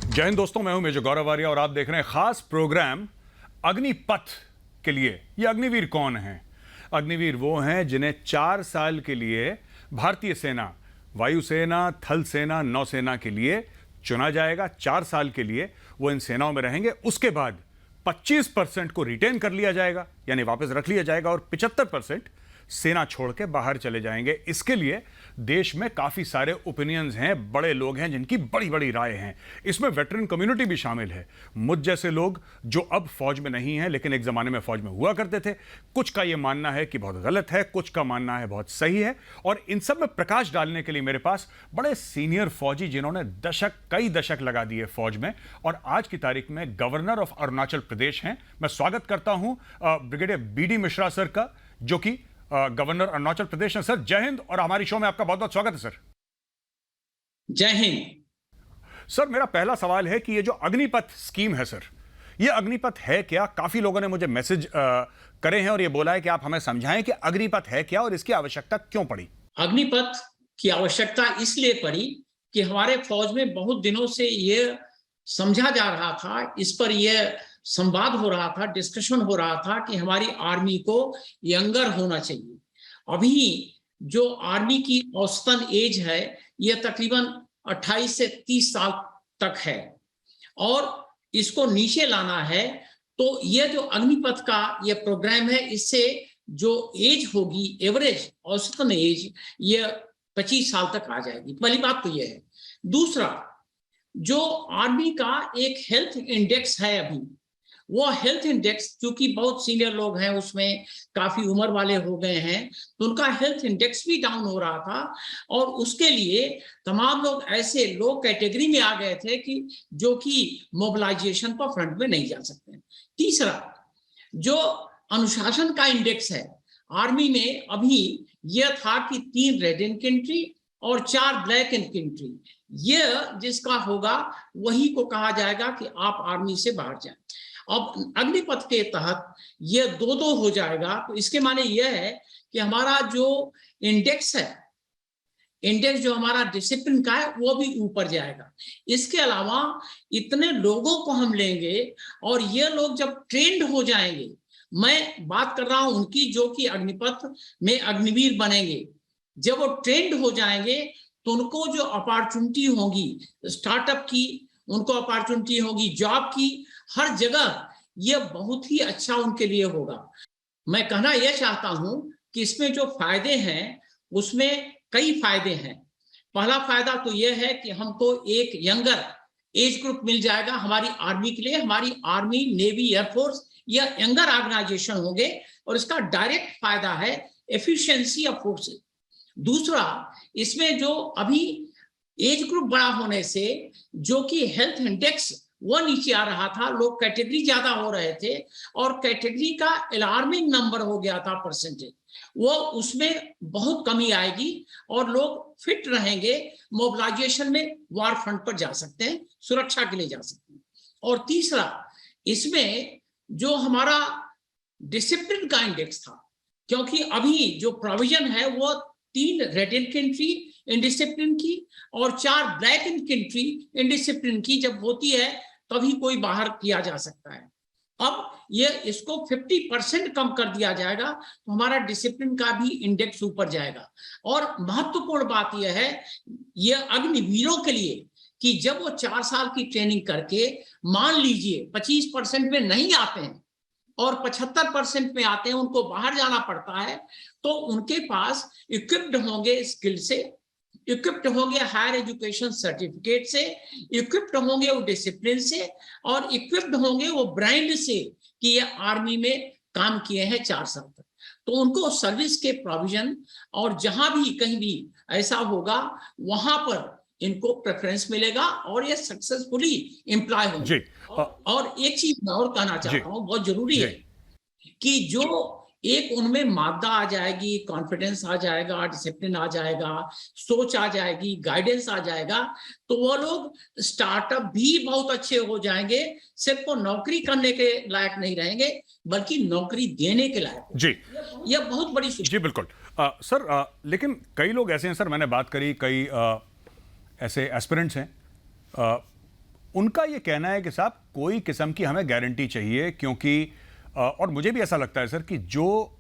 जय हिंद दोस्तों, मैं हूं मेजर गौरव आर्या और आप देख रहे हैं खास प्रोग्राम अग्निपथ के लिए। ये अग्निवीर कौन हैं? अग्निवीर वो हैं जिन्हें 4 साल के लिए भारतीय सेना, वायुसेना, थल सेना, नौसेना के लिए चुना जाएगा। 4 साल के लिए वो इन सेनाओं में रहेंगे। उसके बाद 25% को रिटेन कर लिया जाएगा, यानी वापस रख लिया जाएगा, और 75% सेना छोड़ के बाहर चले जाएंगे। इसके लिए देश में काफी सारे ओपिनियंस हैं, बड़े लोग हैं जिनकी बड़ी बड़ी राय हैं। इसमें वेटरन कम्युनिटी भी शामिल है, मुझ जैसे लोग जो अब फौज में नहीं हैं लेकिन एक जमाने में फौज में हुआ करते थे। कुछ का यह मानना है कि बहुत गलत है, कुछ का मानना है बहुत सही है। और इन सब में प्रकाश डालने के लिए मेरे पास बड़े सीनियर फौजी जिन्होंने कई दशक लगा दिए फौज में और आज की तारीख में गवर्नर ऑफ अरुणाचल प्रदेश हैं। मैं स्वागत करता हूं ब्रिगेडियर बीडी मिश्रा सर का, जो कि गवर्नर अरुणाचल प्रदेश है। सर जय हिंद और हमारी शो में आपका बहुत बहुत स्वागत है सर। जय हिंद। सर मेरा पहला सवाल है कि ये जो अग्निपथ स्कीम है सर, ये अग्निपथ है क्या? काफी लोगों ने मुझे मैसेज करे हैं और ये बोला है कि आप हमें समझाएं कि अग्निपथ है क्या और इसकी आवश्यकता क्यों पड़ी। अग्निपथ की आवश्यकता इसलिए पड़ी कि हमारे फौज में बहुत दिनों से ये समझा जा रहा था, इस पर यह संवाद हो रहा था, डिस्कशन हो रहा था कि हमारी आर्मी को यंगर होना चाहिए। अभी जो आर्मी की औसतन एज है यह तकरीबन 28 से 30 साल तक है और इसको नीचे लाना है। तो यह जो अग्निपथ का यह प्रोग्राम है, इससे जो एज होगी, एवरेज औसतन एज, यह 25 साल तक आ जाएगी। पहली बात तो यह है। दूसरा, जो आर्मी का एक हेल्थ इंडेक्स है अभी, वो हेल्थ इंडेक्स, क्योंकि बहुत सीनियर लोग हैं उसमें, काफी उम्र वाले हो गए हैं, तो उनका हेल्थ इंडेक्स भी डाउन हो रहा था और उसके लिए तमाम लोग ऐसे लो कैटेगरी में आ गए थे कि जो कि मोबिलाइजेशन पर फ्रंट में नहीं जा सकते। तीसरा, जो अनुशासन का इंडेक्स है आर्मी में, अभी यह था कि 3 रेड इनफेंट्री और 4 ब्लैक इनफेंट्री, यह जिसका होगा वही को कहा जाएगा कि आप आर्मी से बाहर जाएं। अब अग्निपथ के तहत यह 2-2 हो जाएगा। तो इसके माने यह है कि हमारा जो इंडेक्स है, इंडेक्स जो हमारा डिसिप्लिन का है, वो भी ऊपर जाएगा। इसके अलावा इतने लोगों को हम लेंगे और ये लोग जब ट्रेंड हो जाएंगे, मैं बात कर रहा हूं उनकी जो कि अग्निपथ में अग्निवीर बनेंगे, जब वो ट्रेंड हो जाएंगे तो उनको जो अपॉर्चुनिटी होगी स्टार्टअप की, उनको अपॉर्चुनिटी होगी जॉब की, हर जगह यह बहुत ही अच्छा उनके लिए होगा। मैं कहना यह चाहता हूं कि इसमें जो फायदे हैं उसमें कई फायदे हैं। पहला फायदा तो यह है कि हमको एक यंगर एज ग्रुप मिल जाएगा हमारी आर्मी के लिए। हमारी आर्मी, नेवी, एयरफोर्स यह यंगर ऑर्गेनाइजेशन होंगे और इसका डायरेक्ट फायदा है एफिशिएंसी ऑफ फोर्सेस। दूसरा, इसमें जो अभी एज ग्रुप बड़ा होने से जो कि हेल्थ इंडेक्स वो नीचे आ रहा था, लोग कैटेगरी ज्यादा हो रहे थे और कैटेगरी का अलार्मिंग नंबर हो गया था परसेंटेज, वो उसमें बहुत कमी आएगी और लोग फिट रहेंगे, मोबिलाइजेशन में वार फ्रंट पर जा सकते हैं, सुरक्षा के लिए जा सकते हैं। और तीसरा, इसमें जो हमारा डिसिप्लिन का इंडेक्स था, क्योंकि अभी जो प्रोविजन है वो 3 रेड इनफेंट्री इंडिसिप्लिन की और 4 ब्लैक इनफेंट्री इंडिसिप्लिन की जब होती है तभी कोई बाहर किया जा सकता है। अब ये इसको 50% कम कर दिया जाएगा तो हमारा डिसिप्लिन का भी इंडेक्स ऊपर जाएगा। और महत्वपूर्ण बात यह है, यह अग्निवीरों के लिए कि जब वो 4 साल की ट्रेनिंग करके मान लीजिए 25% में नहीं आते हैं और 75% में आते हैं, उनको बाहर जाना पड़ता है, तो उनके पास इक्विप्ड होंगे स्किल से, इक्विप्ड होंगे हायर एजुकेशन सर्टिफिकेट से, इक्विप्ड होंगे वो डिसिप्लिन से और इक्विप्ड होंगे वो ब्रांड से कि ये आर्मी में काम किए हैं 4 साल तक। तो उनको सर्विस के प्रोविजन और जहां भी कहीं भी ऐसा होगा वहां पर इनको प्रेफरेंस मिलेगा और ये सक्सेसफुली एम्प्लॉय होंगे। और एक चीज मैं और कहना चाहता हूं, बहुत जरूरी है कि जो एक उनमें मादा आ जाएगी, कॉन्फिडेंस आ जाएगा, डिसिप्लिन आ जाएगा, सोच आ जाएगी, गाइडेंस आ जाएगा, तो वो लोग स्टार्टअप भी बहुत अच्छे हो जाएंगे। सिर्फ वो नौकरी करने के लायक नहीं रहेंगे बल्कि नौकरी देने के लायक। जी, यह बहुत बड़ी जी बिल्कुल। सर लेकिन कई लोग ऐसे हैं सर, मैंने बात करी, कई ऐसे एस्पिरेंट्स हैं उनका ये कहना है कि साहब कोई किस्म की हमें गारंटी चाहिए, क्योंकि और मुझे भी ऐसा लगता है सर कि जो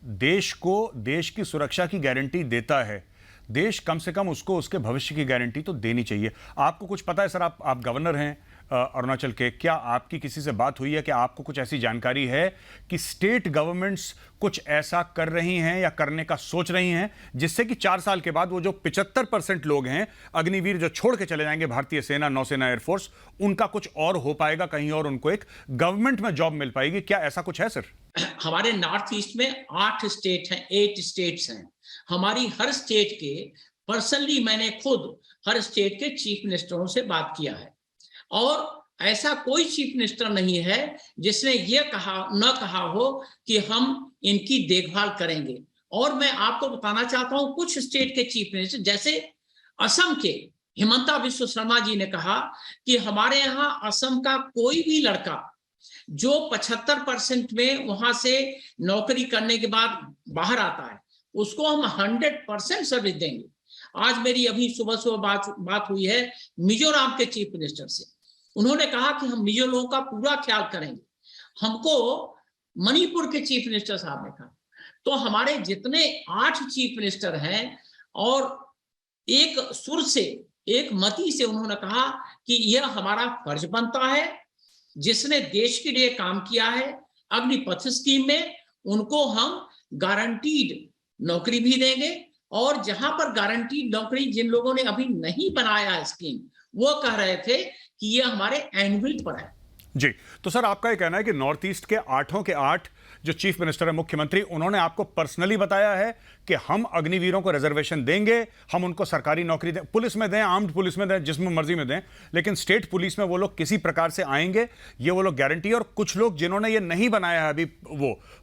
देश को देश की सुरक्षा की गारंटी देता है, देश कम से कम उसको उसके भविष्य की गारंटी तो देनी चाहिए। आपको कुछ पता है सर, आप गवर्नर हैं अरुणाचल के, क्या आपकी किसी से बात हुई है कि आपको कुछ ऐसी जानकारी है कि स्टेट गवर्नमेंट्स कुछ ऐसा कर रही हैं या करने का सोच रही हैं जिससे कि 4 साल के बाद वो जो 75% लोग हैं अग्निवीर जो छोड़ के चले जाएंगे, भारतीय सेना, नौसेना, एयरफोर्स, उनका कुछ और हो पाएगा कहीं और, उनको एक गवर्नमेंट में जॉब मिल पाएगी? क्या ऐसा कुछ है सर? हमारे नॉर्थ ईस्ट में 8 स्टेट हैं, 8 स्टेट्स हैं। हमारी हर स्टेट के पर्सनली मैंने खुद हर स्टेट के चीफ मिनिस्टरों से बात किया है, और ऐसा कोई चीफ मिनिस्टर नहीं है जिसने ये कहा हो कि हम इनकी देखभाल करेंगे। और मैं आपको बताना चाहता हूं, कुछ स्टेट के चीफ मिनिस्टर जैसे असम के हिमंता बिस्वा शर्मा जी ने कहा कि हमारे यहाँ असम का कोई भी लड़का जो 75% में वहां से नौकरी करने के बाद बाहर आता है, उसको हम 100% सर्विस देंगे। आज मेरी अभी सुबह बात हुई है मिजोरम के चीफ मिनिस्टर से। उन्होंने कहा कि हम मिजो लोगों का पूरा ख्याल करेंगे। हमको मणिपुर के चीफ मिनिस्टर साहब ने कहा। तो हमारे जितने 8 चीफ मिनिस्टर हैं, और एक सुर से, एक मति से उन्होंने कहा कि यह हमारा फर्ज बनता है, जिसने देश के लिए काम किया है अग्निपथ स्कीम में, उनको हम गारंटीड नौकरी भी देंगे। और जहां पर गारंटीड नौकरी जिन लोगों ने अभी नहीं बनाया है स्कीम, वो कह रहे थे कि ये हमारे एनुअल पर है। जी, तो सर आपका ये कहना है कि नॉर्थ ईस्ट के 8 के 8 जो चीफ मिनिस्टर है, मुख्यमंत्री, उन्होंने आपको पर्सनली बताया है कि हम अग्निवीरों को रिजर्वेशन देंगे, हम उनको सरकारी नौकरी दें, पुलिस में दें, आर्म्ड पुलिस में दें, जिसमें मर्जी में दें, लेकिन स्टेट पुलिस में वो लोग किसी प्रकार से आएंगे, ये वो लोग गारंटी। और कुछ लोग जिन्होंने ये नहीं बनाया है अभी,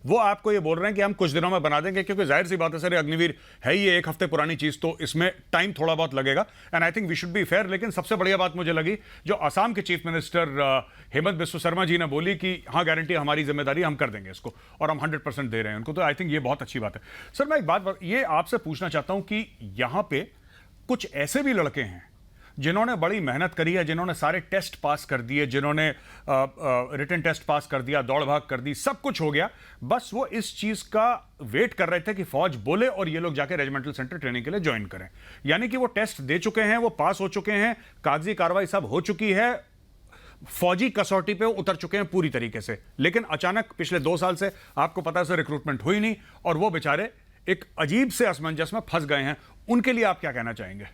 वो आपको ये बोल रहे हैं कि हम कुछ दिनों में बना देंगे, क्योंकि जाहिर सी बात है सर, अग्निवीर है ये 1 हफ्ते पुरानी चीज, तो इसमें टाइम थोड़ा बहुत लगेगा, and I think we should be fair. लेकिन सबसे बढ़िया बात मुझे लगी जो असम के चीफ मिनिस्टर हेमंत बिस्वा शर्मा जी ने बोली कि हाँ, गारंटी हमारी जिम्मेदारी, हम कर देंगे इसको, और हम 100% दे रहे हैं उनको। तो आई थिंक ये बहुत अच्छी बात है। सर मैं एक बात ये आपसे पूछना चाहता हूं कि यहां पे कुछ ऐसे भी लड़के हैं जिन्होंने बड़ी मेहनत करी है, जिन्होंने सारे टेस्ट पास कर दिए, जिन्होंने रिटन टेस्ट पास कर दिया, दौड़ भाग कर दी, सब कुछ हो गया, बस वो इस चीज का वेट कर रहे थे कि फौज बोले और ये लोग जाके रेजिमेंटल सेंटर ट्रेनिंग के लिए ज्वाइन करें। यानी कि वो टेस्ट दे चुके हैं, वो पास हो चुके हैं, कागजी कार्रवाई सब हो चुकी है, फौजी कसौटी पे उतर चुके हैं पूरी तरीके से, लेकिन अचानक पिछले 2 साल से आपको पता है सर रिक्रूटमेंट हुई नहीं, और वो बेचारे एक अजीब से असमंजस में फंस गए हैं। उनके लिए आप क्या कहना चाहेंगे?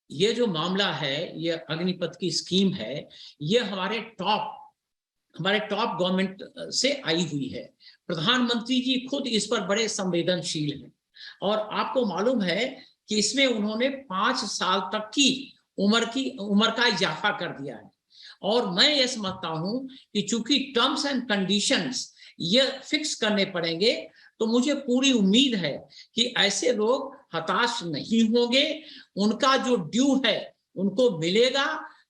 ये जो मामला है, ये अग्निपथ की स्कीम है, ये हमारे टॉप गवर्नमेंट से आई हुई है। प्रधानमंत्री जी खुद इस पर बड़े संवेदनशील हैं, और आपको मालूम है कि इसमें उन्होंने 5 साल तक की उम्र का इजाफा कर दिया है। और मैं ये समझता हूं कि चूंकि टर्म्स एंड कंडीशंस ये फिक्स करने पड़ेंगे, तो मुझे पूरी उम्मीद है कि ऐसे लोग हताश नहीं होंगे, उनका जो ड्यू है उनको मिलेगा।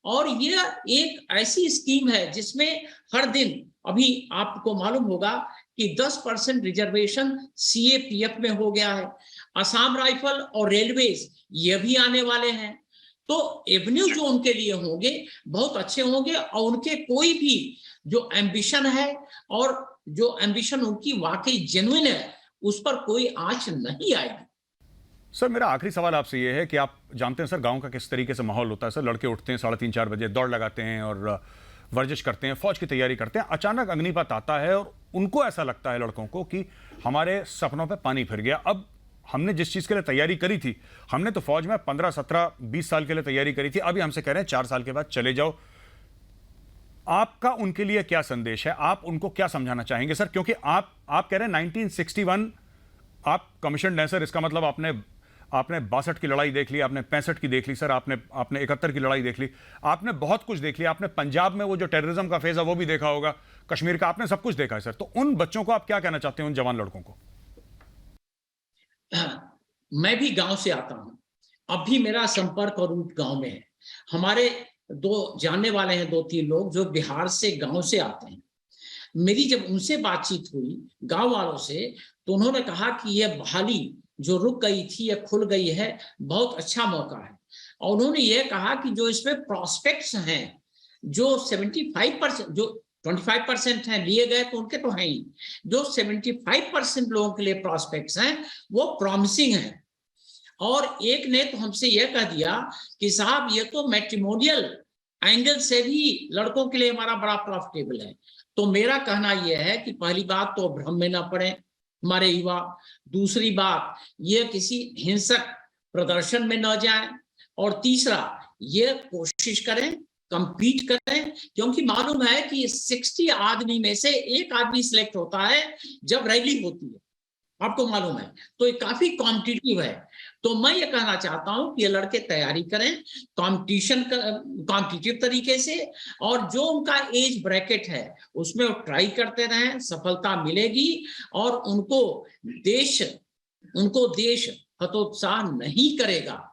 और ये एक ऐसी स्कीम है जिसमें हर दिन, अभी आपको मालूम होगा कि 10% रिजर्वेशन सीएपीएफ में हो गया है, असम राइफल और रेलवेज ये भी आने वाले हैं। तो एवेन्यू जो उनके लिए होंगे बहुत अच्छे होंगे, और उनके कोई भी जो एम्बिशन है, और जो एम्बिशन उनकी वाकई जेन्युइन है, उस पर कोई आंच नहीं आएगी। सर मेरा आखिरी सवाल आपसे ये है कि आप जानते हैं सर गांव का किस तरीके से माहौल होता है। सर लड़के उठते हैं 3:30-4 बजे, दौड़ लगाते हैं और वर्जिश करते हैं, फौज की तैयारी करते हैं, अचानक अग्निपथ आता है और उनको ऐसा लगता है लड़कों को कि हमारे सपनों पे पानी फिर गया। अब हमने जिस चीज़ के लिए तैयारी करी थी, हमने तो फौज में 15, 17, 20 साल के लिए तैयारी करी थी, अभी हमसे कह रहे हैं 4 साल के बाद चले जाओ। आपका उनके लिए क्या संदेश है? आप उनको क्या समझाना चाहेंगे सर? क्योंकि आप कह रहे हैं 1961 आप कमीशन हैं सर, इसका मतलब आपने 62 की लड़ाई देख ली, आपने 65 की देख ली सर, आपने 71 की लड़ाई देख ली, आपने बहुत कुछ देख लिया, आपने पंजाब में वो जो टेररिज्म का फेज है वो भी देखा होगा, कश्मीर का, आपने सब कुछ देखा है सर। तो उन बच्चों को आप क्या कहना चाहते हैं, उन जवान लड़कों को? मैं भी गांव से आता हूं, अब भी मेरा संपर्क और रूट गांव में है। हमारे 2 जानने वाले हैं, 2-3 लोग जो बिहार से, गांव से आते हैं। मेरी जब उनसे बातचीत हुई गांव वालों से, तो उन्होंने कहा कि यह बहाली जो रुक गई थी, यह खुल गई है, बहुत अच्छा मौका है। और उन्होंने ये कहा कि जो इसमें प्रोस्पेक्ट्स हैं, जो 75% जो 25% हैं लिए गए तो उनके तो हैं ही, जो 75% लोगों के लिए प्रोस्पेक्ट्स हैं वो प्रॉमिसिंग हैं। और एक ने तो हमसे यह कह दिया कि साहब ये तो मैट्रिमोनियल एंगल से भी लड़कों के लिए हमारा बड़ा प्रॉफिटेबल है। तो मेरा कहना यह है कि पहली बात तो भ्रम में ना पड़े हमारे युवा, दूसरी बात ये किसी हिंसक प्रदर्शन में न जाए, और तीसरा ये कोशिश करें compete करें, क्योंकि मालूम है कि 60 आदमी में से एक आदमी सिलेक्ट होता है जब रैली होती है, आपको मालूम है, तो ये काफी कॉम्पिटिटिव है। तो मैं ये कहना चाहता हूं कि ये लड़के तैयारी करें कॉम्पिटिटिव तरीके से, और जो उनका एज ब्रैकेट है उसमें वो ट्राई करते रहें, सफलता मिलेगी। और उनको देश हतोत्साह नहीं करेगा।